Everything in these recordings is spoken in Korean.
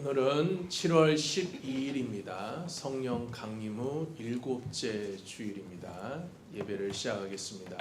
오늘은 7월 12일입니다. 성령 강림 후 7째 주일입니다. 예배를 시작하겠습니다.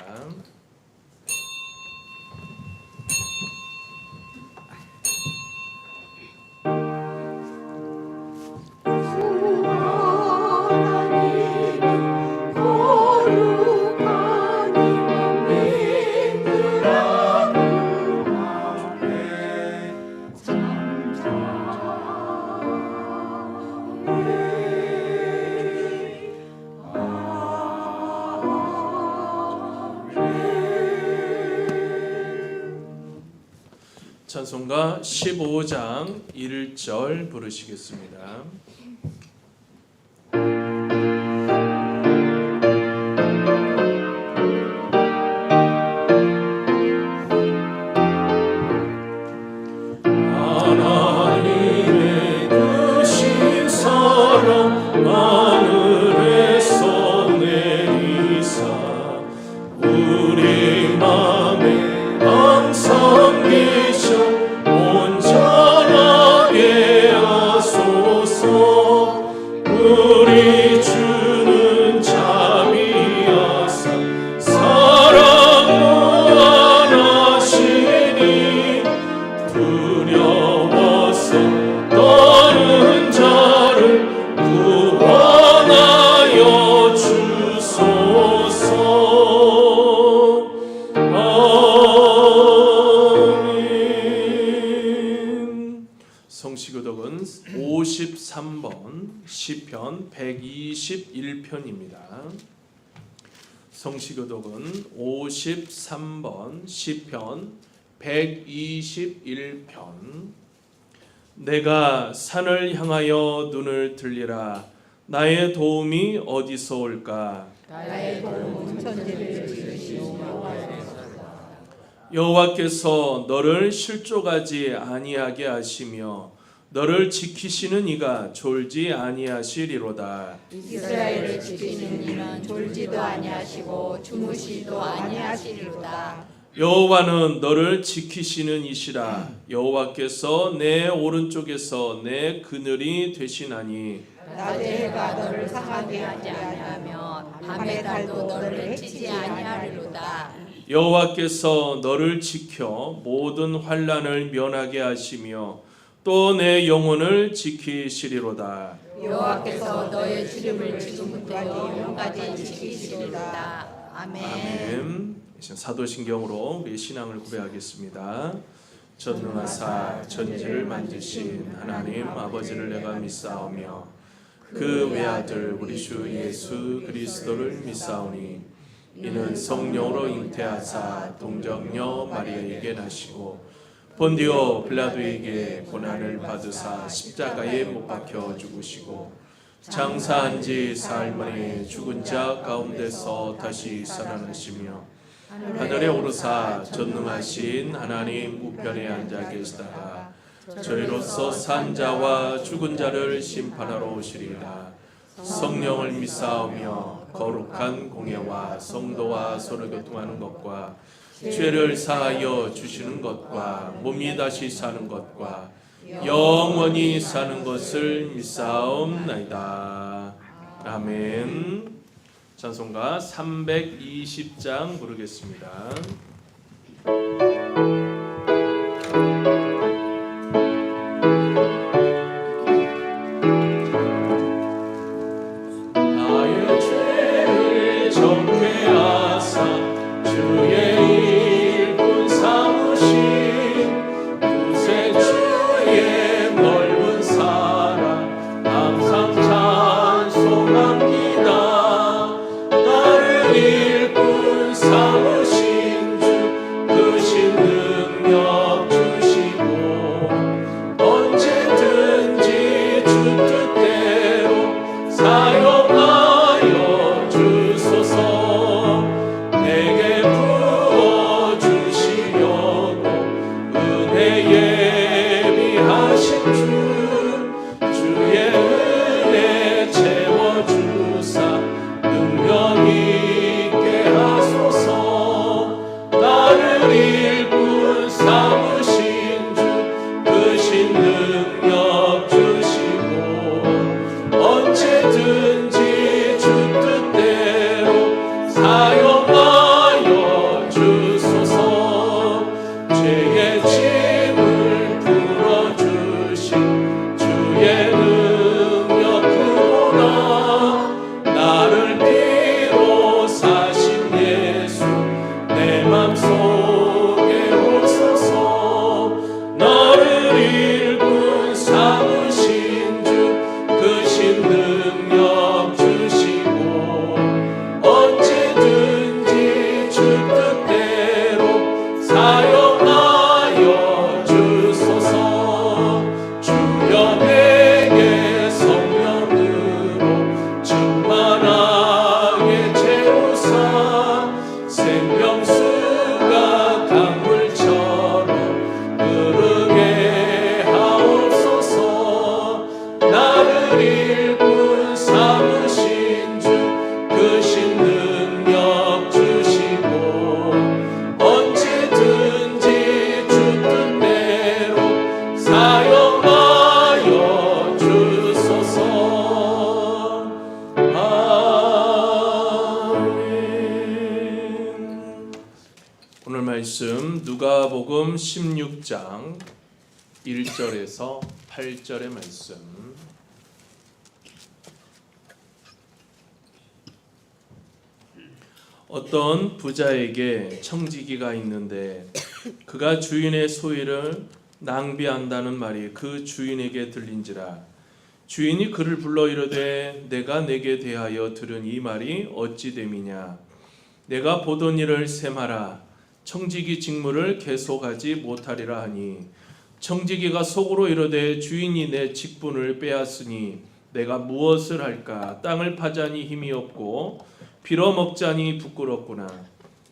찬송가 15장 1절 부르시겠습니다. 하나님의 크신 사랑 하늘에서 내리사 우리 맘에 항상 계셔 온전하게 하소서. 우리 주는 자비하사 사랑 무한하시니 두려워서 떠는 자를 구원하여 주소서. 성시교독은 53번 시편 121편입니다. 성시교독은 53번 시편 121편. 내가 산을 향하여 눈을 들리라. 나의 도움이 어디서 올까? 나의 도움은 천지를 지으신 여호와께서 너를 실족하지 아니하게 하시며 너를 지키시는 이가 졸지 아니하시리로다. 이스라엘을 지키시는 이는 졸지도 아니하시고 주무시도 아니하시리로다. 여호와는 너를 지키시는 이시라. 여호와께서 내 오른쪽에서 내 그늘이 되시나니 낮에 해가 너를 상하게 하지 아니하며 밤의 달도 너를 해치지 아니하리로다. 여호와께서 너를 지켜 모든 환난을 면하게 하시며 또 내 영혼을 지키시리로다. 여호와께서 너의 주름을 지금부터 영원까지 지키시리로다. 아멘. 아멘. 사도신경으로 우리의 신앙을 고백하겠습니다. 전능하사 천지를 만드신 하나님 아버지를 내가 믿사오며 그 외아들 우리 주 예수 그리스도를 믿사오니 이는 성령으로 잉태하사 동정녀 마리아에게 나시고 본디오 빌라도에게 고난을 받으사 십자가에 못 박혀 죽으시고 장사한 지 사흘 만에 죽은 자 가운데서 다시 살아나시며 하늘에 오르사 전능하신 하나님 우편에 앉아 계시다가 저희로서 산 자와 죽은 자를 심판하러 오시리라. 성령을 믿사오며 거룩한 공예와 성도와 서로 교통하는 것과 죄를 사하여 주시는 것과 몸이 다시 사는 것과 영원히 사는 것을 믿사옵나이다. 아멘. 찬송가 320장 부르겠습니다. 나의 죄를 정죄하사 주의 일꾼 삼으신 구세주의 넓은 사랑 항상 찬송합니다. 나를 일꾼 삼으신 주 크신 능력 주시고 언제든지 주 뜻대로 사용하여 주소서. 내게 부어주시려고 은혜 예비하신 주 주의 은혜 채워주사 능력 있게 하소서. 나를 일꾼 삼으신 주 크신 능력 누가복음 16장 1절에서 8절의 말씀. 어떤 부자에게 청지기가 있는데 그가 주인의 소유를 낭비한다는 말이 그 주인에게 들린지라. 주인이 그를 불러 이르되 내가 내게 대하여 들은 이 말이 어찌 됨이냐. 내가 보던 일을 셈하라. 청지기 직무를 계속하지 못하리라 하니 청지기가 속으로 이르되 주인이 내 직분을 빼앗으니 내가 무엇을 할까. 땅을 파자니 힘이 없고 빌어먹자니 부끄럽구나.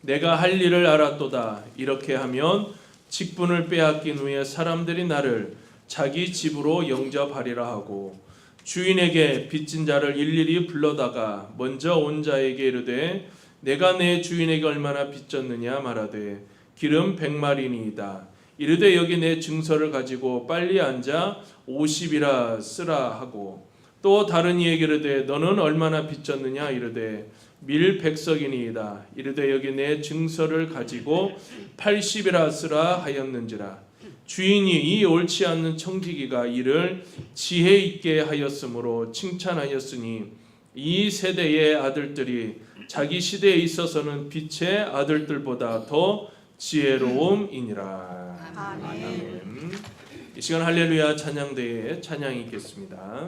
내가 할 일을 알았도다. 이렇게 하면 직분을 빼앗긴 후에 사람들이 나를 자기 집으로 영접하리라 하고 주인에게 빚진 자를 일일이 불러다가 먼저 온 자에게 이르되 내가 내 주인에게 얼마나 빚졌느냐 말하되 기름 100마리니이다. 이르되 여기 내 증서를 가지고 빨리 앉아 50이라 쓰라 하고 또 다른 이에게 이르되 너는 얼마나 빚졌느냐 이르되 밀 100석이니이다. 이르되 여기 내 증서를 가지고 80이라 쓰라 하였는지라. 주인이 이 옳지 않는 청지기가 이를 지혜 있게 하였으므로 칭찬하였으니 이 세대의 아들들이 자기 시대에 있어서는 빛의 아들들보다 더 지혜로움이니라. 아멘. 이 시간 할렐루야 찬양대에 찬양이 있겠습니다.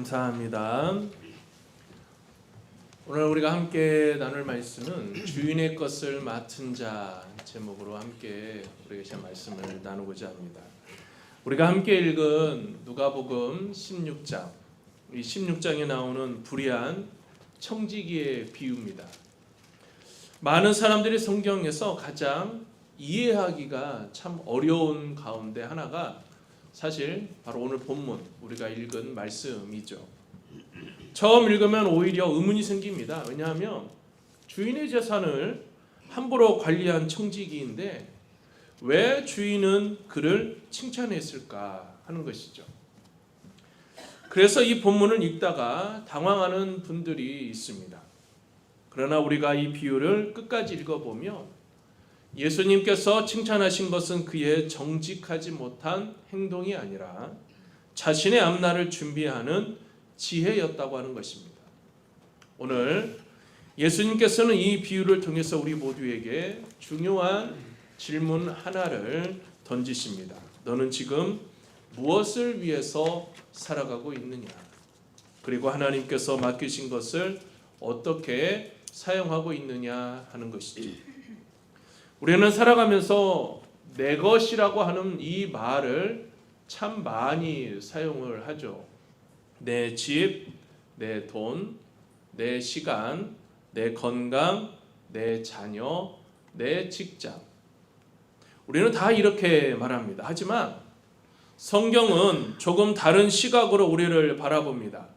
감사합니다. 오늘 우리가 함께 나눌 말씀은 주인의 것을 맡은 자 제목으로 함께 우리에게 제 말씀을 나누고자 합니다. 우리가 함께 읽은 누가복음 16장, 이 16장에 나오는 불의한 청지기의 비유입니다. 많은 사람들이 성경에서 가장 이해하기가 참 어려운 가운데 하나가 사실 바로 오늘 본문 우리가 읽은 말씀이죠. 처음 읽으면 오히려 의문이 생깁니다. 왜냐하면 주인의 재산을 함부로 관리한 청지기인데 왜 주인은 그를 칭찬했을까 하는 것이죠. 그래서 이 본문을 읽다가 당황하는 분들이 있습니다. 그러나 우리가 이 비유를 끝까지 읽어보면 예수님께서 칭찬하신 것은 그의 정직하지 못한 행동이 아니라 자신의 앞날을 준비하는 지혜였다고 하는 것입니다. 오늘 예수님께서는 이 비유를 통해서 우리 모두에게 중요한 질문 하나를 던지십니다. 너는 지금 무엇을 위해서 살아가고 있느냐? 그리고 하나님께서 맡기신 것을 어떻게 사용하고 있느냐 하는 것이죠. 우리는 살아가면서 내 것이라고 하는 이 말을 참 많이 사용을 하죠. 내 집, 내 돈, 내 시간, 내 건강, 내 자녀, 내 직장. 우리는 다 이렇게 말합니다. 하지만 성경은 조금 다른 시각으로 우리를 바라봅니다.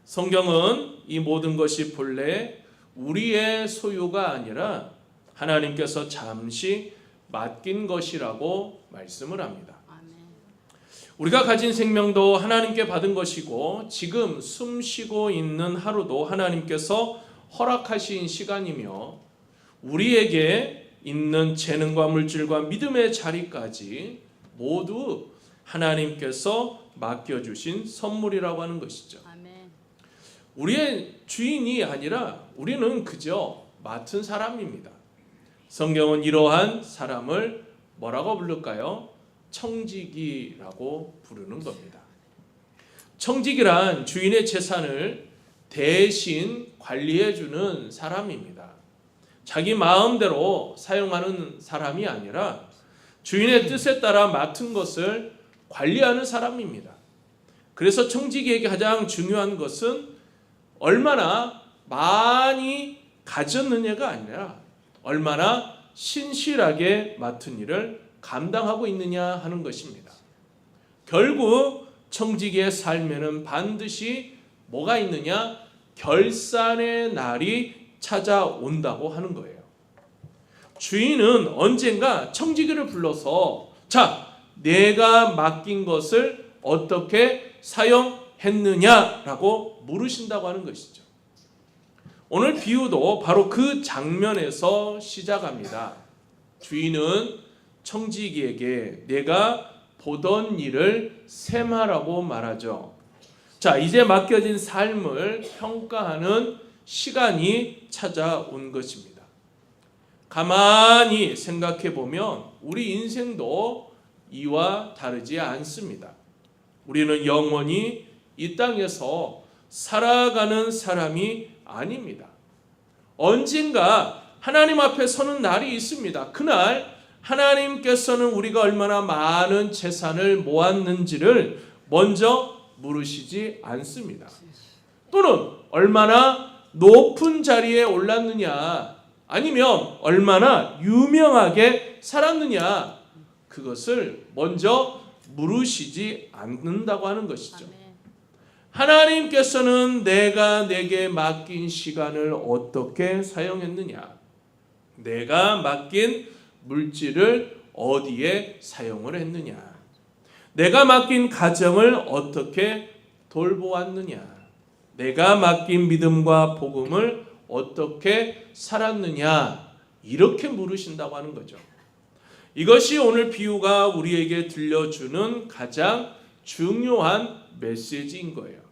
성경은 이 모든 것이 본래 우리의 소유가 아니라 하나님께서 잠시 맡긴 것이라고 말씀을 합니다. 우리가 가진 생명도 하나님께 받은 것이고 지금 숨 쉬고 있는 하루도 하나님께서 허락하신 시간이며 우리에게 있는 재능과 물질과 믿음의 자리까지 모두 하나님께서 맡겨주신 선물이라고 하는 것이죠. 우리의 주인이 아니라 우리는 그저 맡은 사람입니다. 성경은 이러한 사람을 뭐라고 부를까요? 청지기라고 부르는 겁니다. 청지기란 주인의 재산을 대신 관리해주는 사람입니다. 자기 마음대로 사용하는 사람이 아니라 주인의 뜻에 따라 맡은 것을 관리하는 사람입니다. 그래서 청지기에게 가장 중요한 것은 얼마나 많이 가졌느냐가 아니라 얼마나 신실하게 맡은 일을 감당하고 있느냐 하는 것입니다. 결국 청지기의 삶에는 반드시 뭐가 있느냐? 결산의 날이 찾아온다고 하는 거예요. 주인은 언젠가 청지기를 불러서 자, 내가 맡긴 것을 어떻게 사용했느냐라고 물으신다고 하는 것이죠. 오늘 비유도 바로 그 장면에서 시작합니다. 주인은 청지기에게 내가 보던 일을 셈하라고 말하죠. 자, 이제 맡겨진 삶을 평가하는 시간이 찾아온 것입니다. 가만히 생각해 보면 우리 인생도 이와 다르지 않습니다. 우리는 영원히 이 땅에서 살아가는 사람이 아닙니다. 언젠가 하나님 앞에 서는 날이 있습니다. 그날 하나님께서는 우리가 얼마나 많은 재산을 모았는지를 먼저 물으시지 않습니다. 또는 얼마나 높은 자리에 올랐느냐, 아니면 얼마나 유명하게 살았느냐, 그것을 먼저 물으시지 않는다고 하는 것이죠. 하나님께서는 내가 내게 맡긴 시간을 어떻게 사용했느냐, 내가 맡긴 물질을 어디에 사용을 했느냐, 내가 맡긴 가정을 어떻게 돌보았느냐, 내가 맡긴 믿음과 복음을 어떻게 살았느냐, 이렇게 물으신다고 하는 거죠. 이것이 오늘 비유가 우리에게 들려주는 가장 중요한 메시지인 거예요.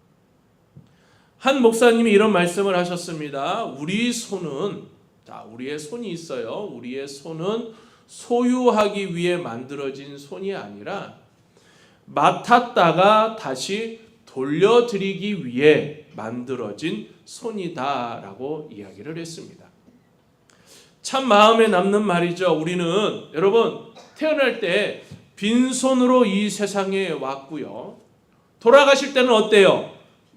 한 목사님이 이런 말씀을 하셨습니다. 우리의 손이 있어요. 우리의 손은 소유하기 위해 만들어진 손이 아니라 맡았다가 다시 돌려드리기 위해 만들어진 손이다라고 이야기를 했습니다. 참 마음에 남는 말이죠. 우리는 여러분 태어날 때 빈손으로 이 세상에 왔고요. 돌아가실 때는 어때요?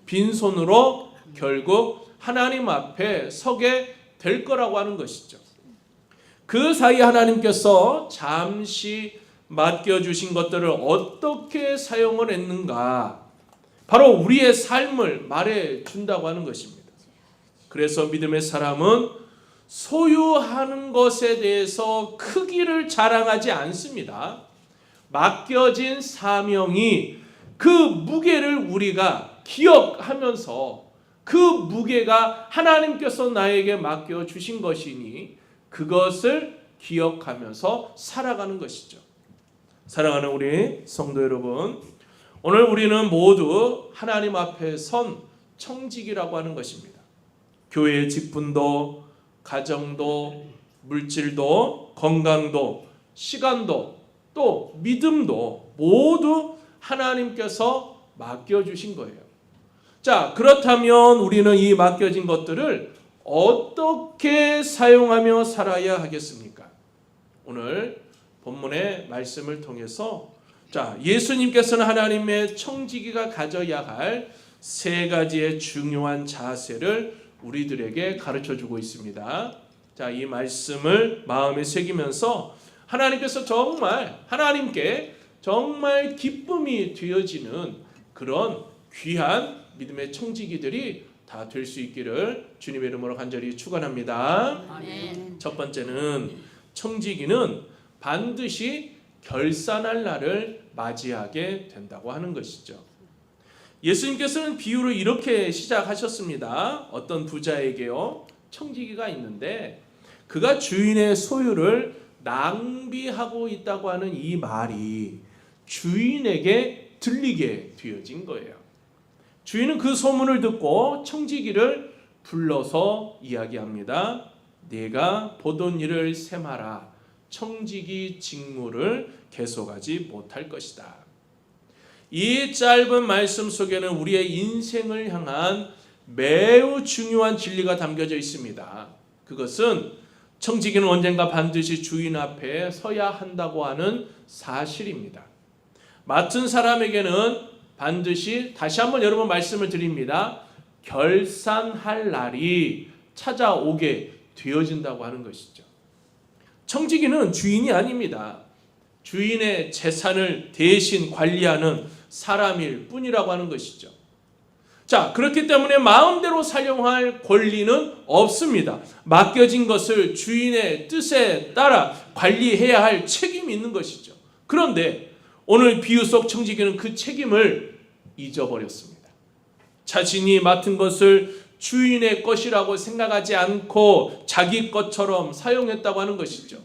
빈손으로 결국 하나님 앞에 서게 될 거라고 하는 것이죠. 그 사이 하나님께서 잠시 맡겨주신 것들을 어떻게 사용을 했는가, 바로 우리의 삶을 말해준다고 하는 것입니다. 그래서 믿음의 사람은 소유하는 것에 대해서 크기를 자랑하지 않습니다. 맡겨진 사명이 그 무게를 우리가 기억하면서 그 무게가 하나님께서 나에게 맡겨주신 것이니 그것을 기억하면서 살아가는 것이죠. 사랑하는 우리 성도 여러분, 오늘 우리는 모두 하나님 앞에 선 청직이라고 하는 것입니다. 교회의 직분도, 가정도, 물질도, 건강도, 시간도, 또 믿음도 모두 하나님께서 맡겨주신 거예요. 자, 그렇다면 우리는 이 맡겨진 것들을 어떻게 사용하며 살아야 하겠습니까? 오늘 본문의 말씀을 통해서 예수님께서는 하나님의 청지기가 가져야 할 세 가지의 중요한 자세를 우리들에게 가르쳐주고 있습니다. 자, 이 말씀을 마음에 새기면서 하나님께 정말 기쁨이 되어지는 그런 귀한 믿음의 청지기들이 다 될 수 있기를 주님의 이름으로 간절히 축원합니다. 아멘. 첫 번째는 청지기는 반드시 결산할 날을 맞이하게 된다고 하는 것이죠. 예수님께서는 비유를 이렇게 시작하셨습니다. 어떤 부자에게요, 청지기가 있는데 그가 주인의 소유를 낭비하고 있다고 하는 이 말이 주인에게 들리게 되어진 거예요. 주인은 그 소문을 듣고 청지기를 불러서 이야기합니다. 내가 보던 일을 셈하라. 청지기 직무를 계속하지 못할 것이다. 이 짧은 말씀 속에는 우리의 인생을 향한 매우 중요한 진리가 담겨져 있습니다. 그것은 청지기는 언젠가 반드시 주인 앞에 서야 한다고 하는 사실입니다. 맡은 사람에게는 반드시, 다시 한번 여러분 말씀을 드립니다, 결산할 날이 찾아오게 되어진다고 하는 것이죠. 청지기는 주인이 아닙니다. 주인의 재산을 대신 관리하는 사람일 뿐이라고 하는 것이죠. 자, 그렇기 때문에 마음대로 사용할 권리는 없습니다. 맡겨진 것을 주인의 뜻에 따라 관리해야 할 책임이 있는 것이죠. 그런데 오늘 비유 속 청지기는 그 책임을 잊어버렸습니다. 자신이 맡은 것을 주인의 것이라고 생각하지 않고 자기 것처럼 사용했다고 하는 것이죠.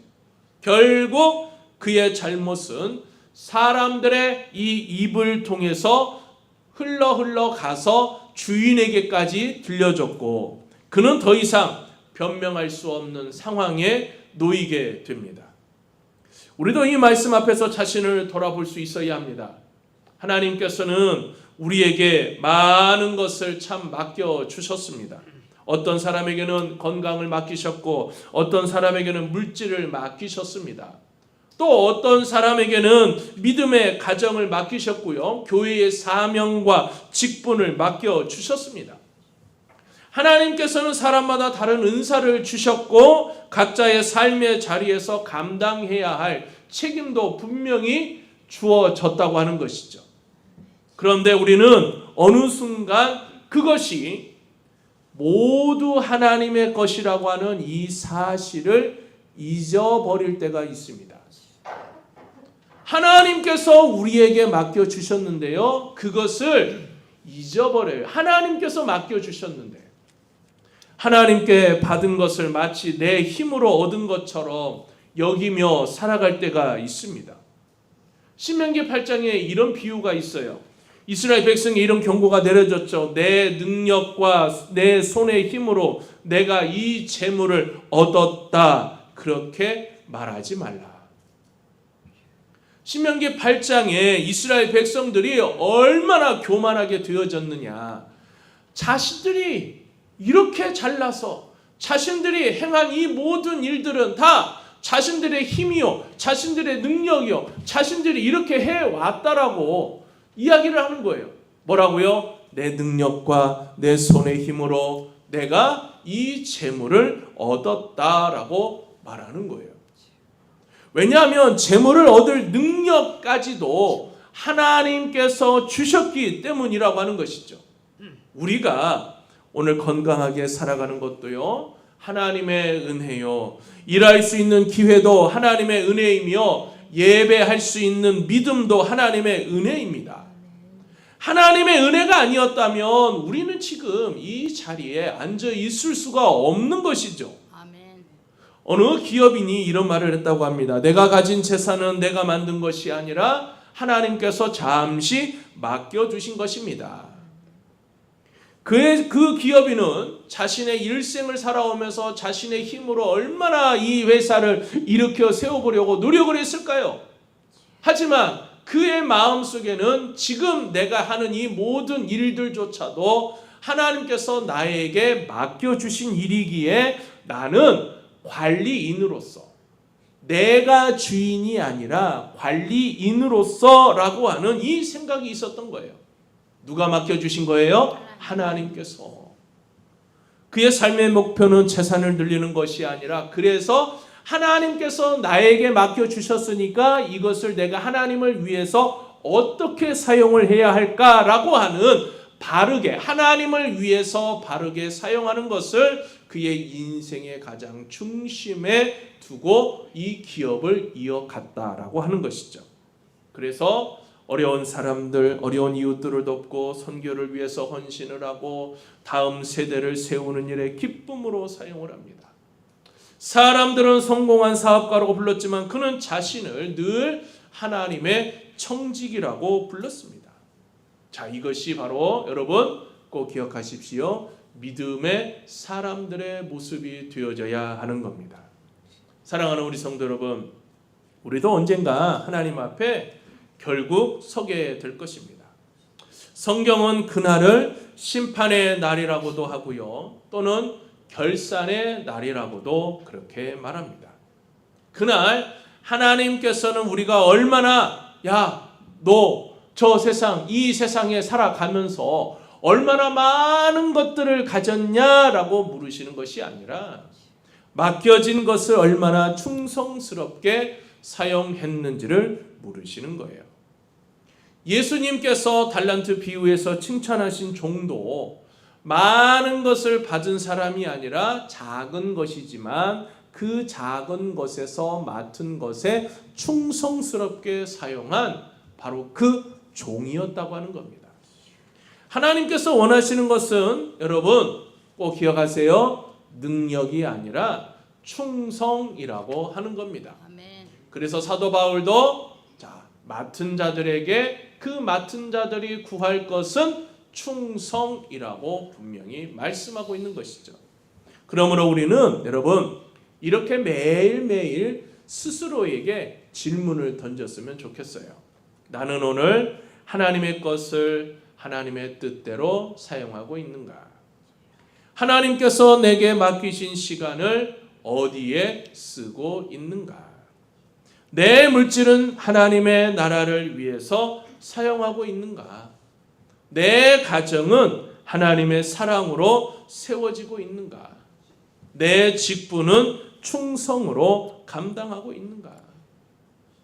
결국 그의 잘못은 사람들의 이 입을 통해서 흘러 가서 주인에게까지 들려졌고 그는 더 이상 변명할 수 없는 상황에 놓이게 됩니다. 우리도 이 말씀 앞에서 자신을 돌아볼 수 있어야 합니다. 하나님께서는 우리에게 많은 것을 참 맡겨주셨습니다. 어떤 사람에게는 건강을 맡기셨고 어떤 사람에게는 물질을 맡기셨습니다. 또 어떤 사람에게는 믿음의 가정을 맡기셨고요, 교회의 사명과 직분을 맡겨주셨습니다. 하나님께서는 사람마다 다른 은사를 주셨고 각자의 삶의 자리에서 감당해야 할 책임도 분명히 주어졌다고 하는 것이죠. 그런데 우리는 어느 순간 그것이 모두 하나님의 것이라고 하는 이 사실을 잊어버릴 때가 있습니다. 하나님께서 우리에게 맡겨주셨는데요, 그것을 잊어버려요. 하나님께서 맡겨주셨는데 하나님께 받은 것을 마치 내 힘으로 얻은 것처럼 여기며 살아갈 때가 있습니다. 신명기 8장에 이런 비유가 있어요. 이스라엘 백성에 이런 경고가 내려졌죠. 내 능력과 내 손의 힘으로 내가 이 재물을 얻었다, 그렇게 말하지 말라. 신명기 8장에 이스라엘 백성들이 얼마나 교만하게 되어졌느냐. 자신들이 이렇게 잘나서 자신들이 행한 이 모든 일들은 다 자신들의 힘이요, 자신들의 능력이요, 자신들이 이렇게 해왔다라고 이야기를 하는 거예요. 뭐라고요? 내 능력과 내 손의 힘으로 내가 이 재물을 얻었다라고 말하는 거예요. 왜냐하면 재물을 얻을 능력까지도 하나님께서 주셨기 때문이라고 하는 것이죠. 우리가 오늘 건강하게 살아가는 것도요, 하나님의 은혜요. 일할 수 있는 기회도 하나님의 은혜이며 예배할 수 있는 믿음도 하나님의 은혜입니다. 하나님의 은혜가 아니었다면 우리는 지금 이 자리에 앉아 있을 수가 없는 것이죠. 아멘. 어느 기업인이 이런 말을 했다고 합니다. 내가 가진 재산은 내가 만든 것이 아니라 하나님께서 잠시 맡겨주신 것입니다. 그 기업인은 자신의 일생을 살아오면서 자신의 힘으로 얼마나 이 회사를 일으켜 세워보려고 노력을 했을까요? 하지만 그의 마음속에는 지금 내가 하는 이 모든 일들조차도 하나님께서 나에게 맡겨주신 일이기에 나는 관리인으로서, 내가 주인이 아니라 관리인으로서라고 하는 이 생각이 있었던 거예요. 누가 맡겨주신 거예요? 하나님께서. 그의 삶의 목표는 재산을 늘리는 것이 아니라, 그래서 하나님께서 나에게 맡겨주셨으니까 이것을 내가 하나님을 위해서 어떻게 사용을 해야 할까라고 하는, 바르게 하나님을 위해서 바르게 사용하는 것을 그의 인생의 가장 중심에 두고 이 기업을 이어갔다라고 하는 것이죠. 그래서 어려운 사람들, 어려운 이웃들을 돕고 선교를 위해서 헌신을 하고 다음 세대를 세우는 일에 기쁨으로 사용을 합니다. 사람들은 성공한 사업가라고 불렀지만 그는 자신을 늘 하나님의 청직이라고 불렀습니다. 자, 이것이 바로 여러분 꼭 기억하십시오. 믿음의 사람들의 모습이 되어져야 하는 겁니다. 사랑하는 우리 성도 여러분, 우리도 언젠가 하나님 앞에 결국 서게 될 것입니다. 성경은 그날을 심판의 날이라고도 하고요, 또는 결산의 날이라고도 그렇게 말합니다. 그날 하나님께서는 우리가 얼마나, 야, 너 저 세상, 이 세상에 살아가면서 얼마나 많은 것들을 가졌냐라고 물으시는 것이 아니라 맡겨진 것을 얼마나 충성스럽게 사용했는지를 물으시는 거예요. 예수님께서 달란트 비유에서 칭찬하신 종도 많은 것을 받은 사람이 아니라 작은 것이지만 그 작은 것에서 맡은 것에 충성스럽게 사용한 바로 그 종이었다고 하는 겁니다. 하나님께서 원하시는 것은 여러분 꼭 기억하세요. 능력이 아니라 충성이라고 하는 겁니다. 아멘. 그래서 사도 바울도 맡은 자들에게 그 맡은 자들이 구할 것은 충성이라고 분명히 말씀하고 있는 것이죠. 그러므로 우리는 여러분 이렇게 매일매일 스스로에게 질문을 던졌으면 좋겠어요. 나는 오늘 하나님의 것을 하나님의 뜻대로 사용하고 있는가? 하나님께서 내게 맡기신 시간을 어디에 쓰고 있는가? 내 물질은 하나님의 나라를 위해서 사용하고 있는가? 내 가정은 하나님의 사랑으로 세워지고 있는가? 내 직분은 충성으로 감당하고 있는가?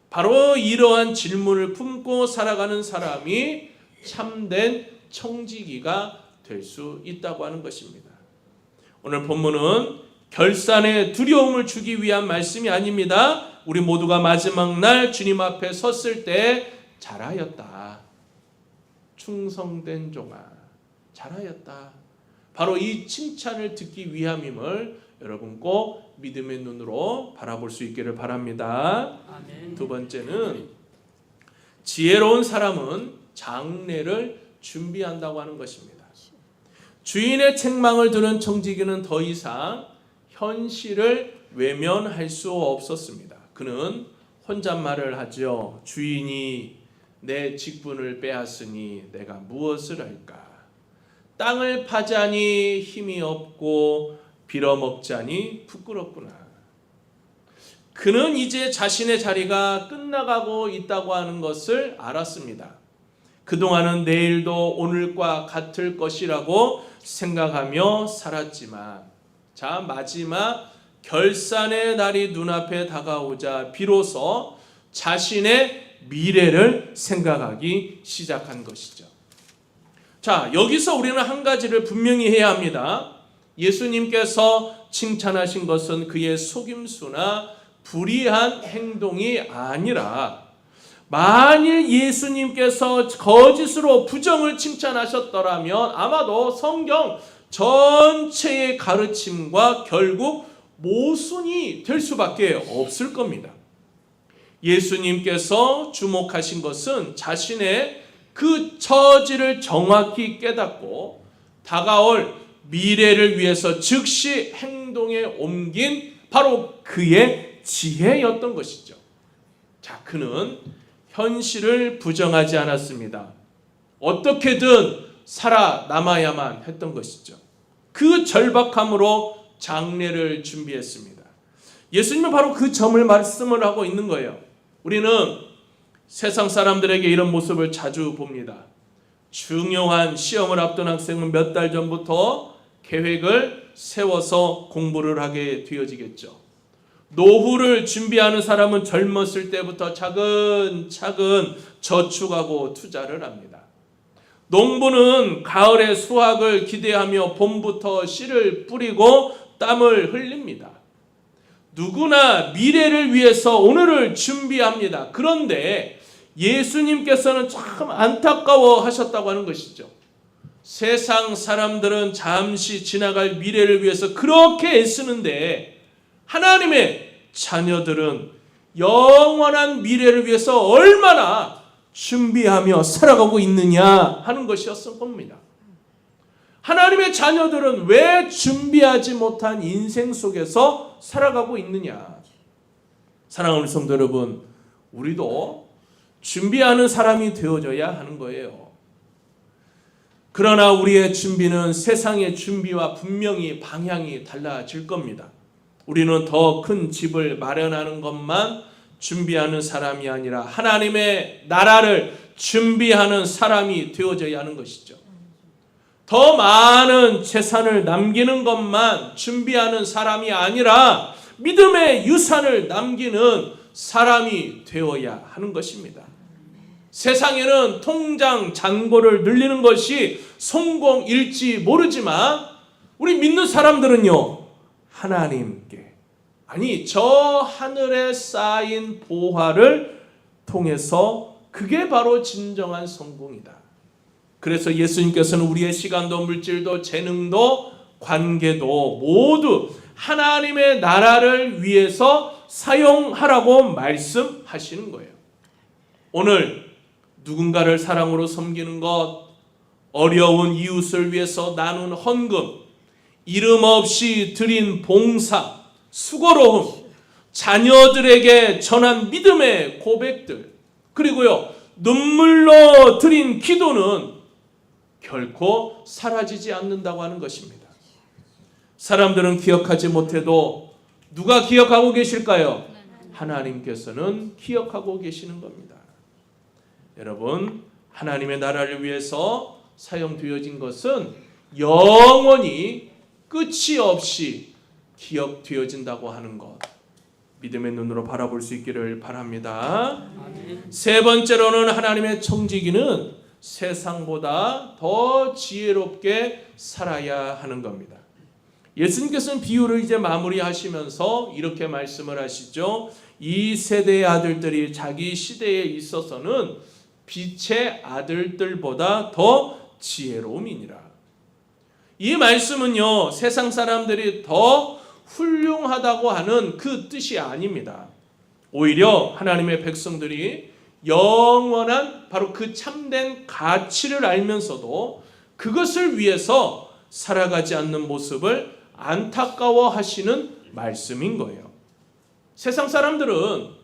바로 이러한 질문을 품고 살아가는 사람이 참된 청지기가 될 수 있다고 하는 것입니다. 오늘 본문은 결산의 두려움을 주기 위한 말씀이 아닙니다. 우리 모두가 마지막 날 주님 앞에 섰을 때 잘하였다. 충성된 종아, 잘하였다. 바로 이 칭찬을 듣기 위함임을 여러분 꼭 믿음의 눈으로 바라볼 수 있기를 바랍니다. 아멘. 두 번째는 지혜로운 사람은 장래를 준비한다고 하는 것입니다. 주인의 책망을 들은 청지기는 더 이상 현실을 외면할 수 없었습니다. 그는 혼잣말을 하죠. 주인이 내 직분을 빼앗으니 내가 무엇을 할까? 땅을 파자니 힘이 없고 빌어먹자니 부끄럽구나. 그는 이제 자신의 자리가 끝나가고 있다고 하는 것을 알았습니다. 그동안은 내일도 오늘과 같을 것이라고 생각하며 살았지만, 자, 마지막 결산의 날이 눈앞에 다가오자 비로소 자신의 미래를 생각하기 시작한 것이죠. 자, 여기서 우리는 한 가지를 분명히 해야 합니다. 예수님께서 칭찬하신 것은 그의 속임수나 불의한 행동이 아니라, 만일 예수님께서 거짓으로 부정을 칭찬하셨더라면 아마도 성경 전체의 가르침과 결국 모순이 될 수밖에 없을 겁니다. 예수님께서 주목하신 것은 자신의 그 처지를 정확히 깨닫고 다가올 미래를 위해서 즉시 행동에 옮긴 바로 그의 지혜였던 것이죠. 자, 그는 현실을 부정하지 않았습니다. 어떻게든 살아남아야만 했던 것이죠. 그 절박함으로 장례를 준비했습니다. 예수님은 바로 그 점을 말씀을 하고 있는 거예요. 우리는 세상 사람들에게 이런 모습을 자주 봅니다. 중요한 시험을 앞둔 학생은 몇 달 전부터 계획을 세워서 공부를 하게 되어지겠죠. 노후를 준비하는 사람은 젊었을 때부터 차근차근 저축하고 투자를 합니다. 농부는 가을의 수확을 기대하며 봄부터 씨를 뿌리고 땀을 흘립니다. 누구나 미래를 위해서 오늘을 준비합니다. 그런데 예수님께서는 참 안타까워 하셨다고 하는 것이죠. 세상 사람들은 잠시 지나갈 미래를 위해서 그렇게 애쓰는데 하나님의 자녀들은 영원한 미래를 위해서 얼마나 준비하며 살아가고 있느냐 하는 것이었을 겁니다. 하나님의 자녀들은 왜 준비하지 못한 인생 속에서 살아가고 있느냐? 사랑하는 성도 여러분, 우리도 준비하는 사람이 되어져야 하는 거예요. 그러나 우리의 준비는 세상의 준비와 분명히 방향이 달라질 겁니다. 우리는 더 큰 집을 마련하는 것만 준비하는 사람이 아니라 하나님의 나라를 준비하는 사람이 되어져야 하는 것이죠. 더 많은 재산을 남기는 것만 준비하는 사람이 아니라 믿음의 유산을 남기는 사람이 되어야 하는 것입니다. 세상에는 통장 잔고를 늘리는 것이 성공일지 모르지만 우리 믿는 사람들은요, 하나님께, 아니 저 하늘에 쌓인 보화를 통해서 그게 바로 진정한 성공이다. 그래서 예수님께서는 우리의 시간도 물질도 재능도 관계도 모두 하나님의 나라를 위해서 사용하라고 말씀하시는 거예요. 오늘 누군가를 사랑으로 섬기는 것, 어려운 이웃을 위해서 나눈 헌금, 이름 없이 드린 봉사, 수고로움, 자녀들에게 전한 믿음의 고백들, 그리고요 눈물로 드린 기도는 결코 사라지지 않는다고 하는 것입니다. 사람들은 기억하지 못해도 누가 기억하고 계실까요? 하나님께서는 기억하고 계시는 겁니다. 여러분, 하나님의 나라를 위해서 사용되어진 것은 영원히 끝이 없이 기억되어진다고 하는 것, 믿음의 눈으로 바라볼 수 있기를 바랍니다. 세 번째로는 하나님의 청지기는 세상보다 더 지혜롭게 살아야 하는 겁니다. 예수님께서는 비유를 이제 마무리하시면서 이렇게 말씀을 하시죠. 이 세대의 아들들이 자기 시대에 있어서는 빛의 아들들보다 더 지혜로움이니라. 이 말씀은요, 세상 사람들이 더 훌륭하다고 하는 그 뜻이 아닙니다. 오히려 하나님의 백성들이 영원한 바로 그 참된 가치를 알면서도 그것을 위해서 살아가지 않는 모습을 안타까워하시는 말씀인 거예요. 세상 사람들은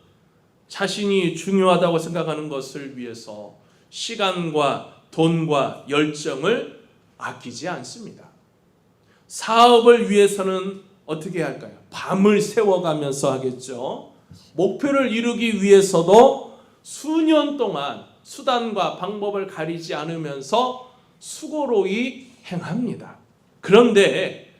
자신이 중요하다고 생각하는 것을 위해서 시간과 돈과 열정을 아끼지 않습니다. 사업을 위해서는 어떻게 할까요? 밤을 새워가면서 하겠죠. 목표를 이루기 위해서도 수년 동안 수단과 방법을 가리지 않으면서 수고로이 행합니다. 그런데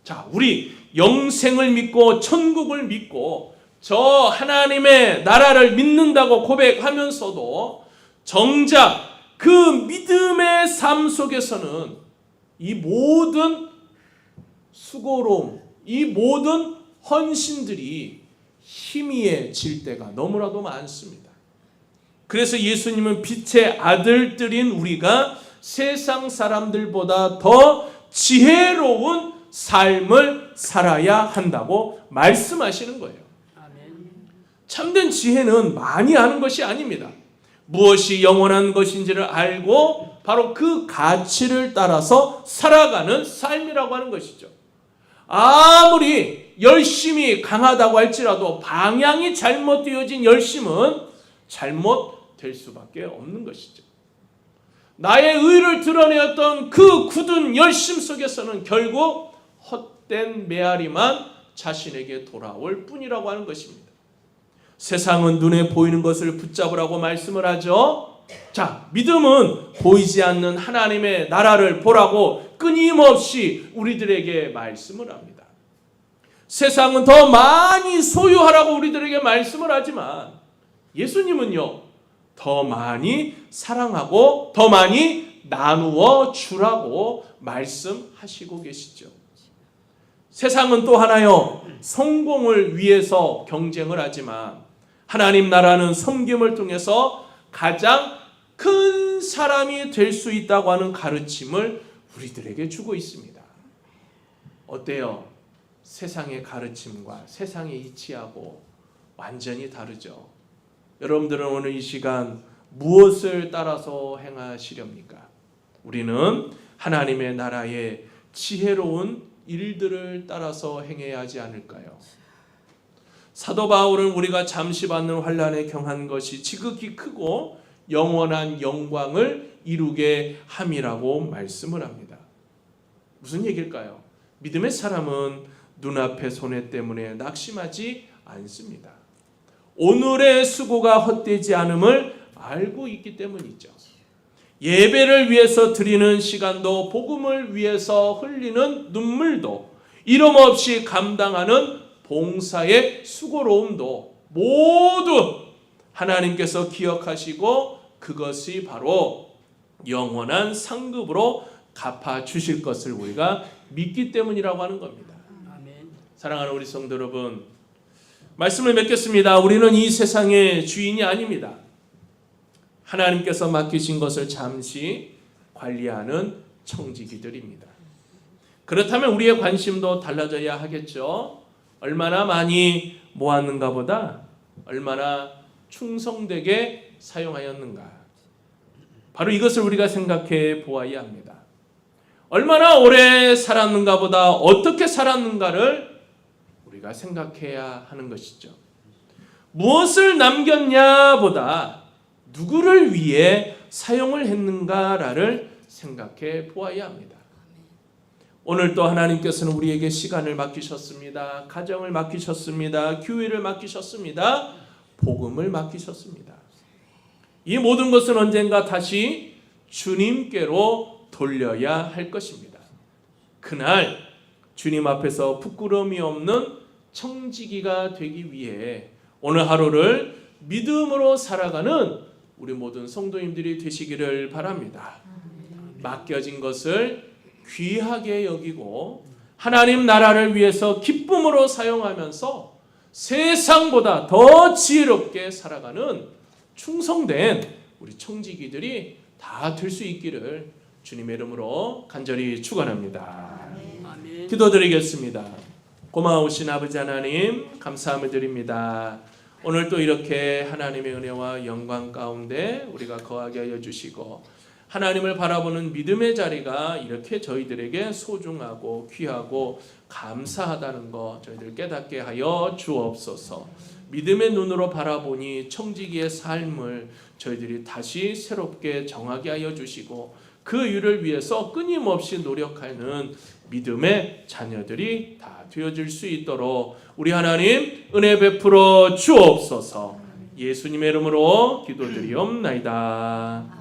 자, 우리 영생을 믿고 천국을 믿고 저 하나님의 나라를 믿는다고 고백하면서도 정작 그 믿음의 삶 속에서는 이 모든 수고로움, 이 모든 헌신들이 희미해질 때가 너무나도 많습니다. 그래서 예수님은 빛의 아들들인 우리가 세상 사람들보다 더 지혜로운 삶을 살아야 한다고 말씀하시는 거예요. 참된 지혜는 많이 아는 것이 아닙니다. 무엇이 영원한 것인지를 알고 바로 그 가치를 따라서 살아가는 삶이라고 하는 것이죠. 아무리 열심이 강하다고 할지라도 방향이 잘못되어진 열심은 잘못될 수밖에 없는 것이죠. 나의 의를 드러내었던 그 굳은 열심 속에서는 결국 헛된 메아리만 자신에게 돌아올 뿐이라고 하는 것입니다. 세상은 눈에 보이는 것을 붙잡으라고 말씀을 하죠. 자, 믿음은 보이지 않는 하나님의 나라를 보라고 끊임없이 우리들에게 말씀을 합니다. 세상은 더 많이 소유하라고 우리들에게 말씀을 하지만 예수님은요, 더 많이 사랑하고 더 많이 나누어 주라고 말씀하시고 계시죠. 세상은 또 하나요, 성공을 위해서 경쟁을 하지만 하나님 나라는 섬김을 통해서 가장 큰 사람이 될 수 있다고 하는 가르침을 우리들에게 주고 있습니다. 어때요? 세상의 가르침과 세상의 이치하고 완전히 다르죠. 여러분들은 오늘 이 시간 무엇을 따라서 행하시렵니까? 우리는 하나님의 나라의 지혜로운 일들을 따라서 행해야 하지 않을까요? 사도 바울은 우리가 잠시 받는 환난에 경한 것이 지극히 크고 영원한 영광을 이루게 함이라고 말씀을 합니다. 무슨 얘기일까요? 믿음의 사람은 눈앞의 손해 때문에 낙심하지 않습니다. 오늘의 수고가 헛되지 않음을 알고 있기 때문이죠. 예배를 위해서 드리는 시간도 복음을 위해서 흘리는 눈물도 이름 없이 감당하는 봉사의 수고로움도 모두 하나님께서 기억하시고 그것이 바로 영원한 상급으로 갚아주실 것을 우리가 믿기 때문이라고 하는 겁니다. 사랑하는 우리 성도 여러분, 말씀을 맺겠습니다. 우리는 이 세상의 주인이 아닙니다. 하나님께서 맡기신 것을 잠시 관리하는 청지기들입니다. 그렇다면 우리의 관심도 달라져야 하겠죠. 얼마나 많이 모았는가 보다 얼마나 충성되게 사용하였는가. 바로 이것을 우리가 생각해 보아야 합니다. 얼마나 오래 살았는가 보다 어떻게 살았는가를 우리가 생각해야 하는 것이죠. 무엇을 남겼냐 보다 누구를 위해 사용을 했는가를 생각해 보아야 합니다. 오늘 또 하나님께서는 우리에게 시간을 맡기셨습니다. 가정을 맡기셨습니다. 교회를 맡기셨습니다. 복음을 맡기셨습니다. 이 모든 것은 언젠가 다시 주님께로 돌려야 할 것입니다. 그날 주님 앞에서 부끄러움이 없는 청지기가 되기 위해 오늘 하루를 믿음으로 살아가는 우리 모든 성도님들이 되시기를 바랍니다. 맡겨진 것을 귀하게 여기고 하나님 나라를 위해서 기쁨으로 사용하면서 세상보다 더 지혜롭게 살아가는 충성된 우리 청지기들이 다 될 수 있기를 주님의 이름으로 간절히 축원합니다. 아멘. 기도드리겠습니다. 고마우신 아버지 하나님 감사함을 드립니다. 오늘 또 이렇게 하나님의 은혜와 영광 가운데 우리가 거하게 하여 주시고 하나님을 바라보는 믿음의 자리가 이렇게 저희들에게 소중하고 귀하고 감사하다는 것 저희들 깨닫게 하여 주옵소서. 믿음의 눈으로 바라보니 청지기의 삶을 저희들이 다시 새롭게 정하게 하여 주시고 그 일을 위해서 끊임없이 노력하는 믿음의 자녀들이 다 되어질 수 있도록 우리 하나님 은혜 베풀어 주옵소서. 예수님의 이름으로 기도드리옵나이다.